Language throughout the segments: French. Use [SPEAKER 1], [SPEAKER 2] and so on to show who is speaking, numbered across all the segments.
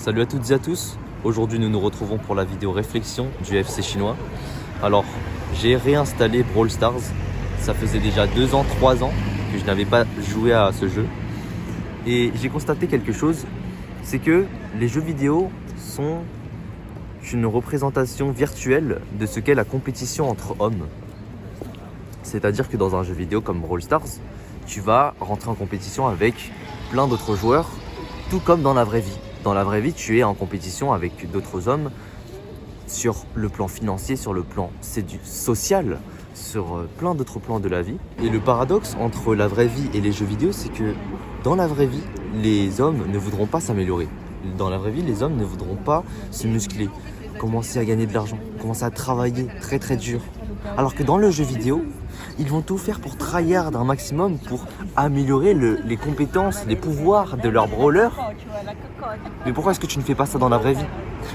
[SPEAKER 1] Salut à toutes et à tous. Aujourd'hui, nous nous retrouvons pour la vidéo réflexion du FC chinois. Alors, j'ai réinstallé Brawl Stars. Ça faisait déjà 2 ans, 3 ans que je n'avais pas joué à ce jeu. Et j'ai constaté quelque chose, c'est que les jeux vidéo sont une représentation virtuelle de ce qu'est la compétition entre hommes. C'est-à-dire que dans un jeu vidéo comme Brawl Stars, tu vas rentrer en compétition avec plein d'autres joueurs, tout comme dans la vraie vie. Dans la vraie vie, tu es en compétition avec d'autres hommes sur le plan financier, sur le plan social, sur plein d'autres plans de la vie. Et le paradoxe entre la vraie vie et les jeux vidéo, c'est que dans la vraie vie, les hommes ne voudront pas s'améliorer. Dans la vraie vie, les hommes ne voudront pas se muscler, commencer à gagner de l'argent, commencer à travailler très très dur. Alors que dans le jeu vidéo, ils vont tout faire pour tryhard un maximum, pour améliorer les compétences, les pouvoirs de leur brawler. Mais pourquoi est-ce que tu ne fais pas ça dans la vraie vie?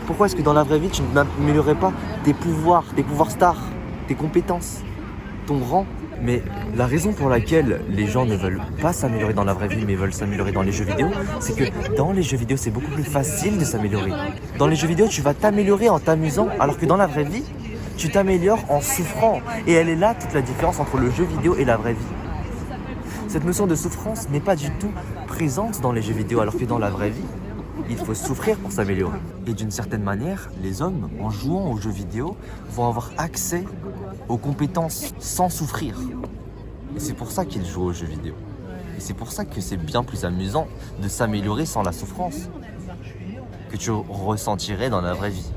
[SPEAKER 1] Pourquoi est-ce que dans la vraie vie, tu n'améliorerais pas tes pouvoirs stars, tes compétences, ton rang? Mais la raison pour laquelle les gens ne veulent pas s'améliorer dans la vraie vie, mais veulent s'améliorer dans les jeux vidéo, c'est que dans les jeux vidéo, c'est beaucoup plus facile de s'améliorer. Dans les jeux vidéo, tu vas t'améliorer en t'amusant, alors que dans la vraie vie, tu t'améliores en souffrant. Et elle est là toute la différence entre le jeu vidéo et la vraie vie. Cette notion de souffrance n'est pas du tout présente dans les jeux vidéo, alors que dans la vraie vie, il faut souffrir pour s'améliorer. Et d'une certaine manière, les hommes, en jouant aux jeux vidéo, vont avoir accès aux compétences sans souffrir. Et c'est pour ça qu'ils jouent aux jeux vidéo. Et c'est pour ça que c'est bien plus amusant de s'améliorer sans la souffrance que tu ressentirais dans la vraie vie.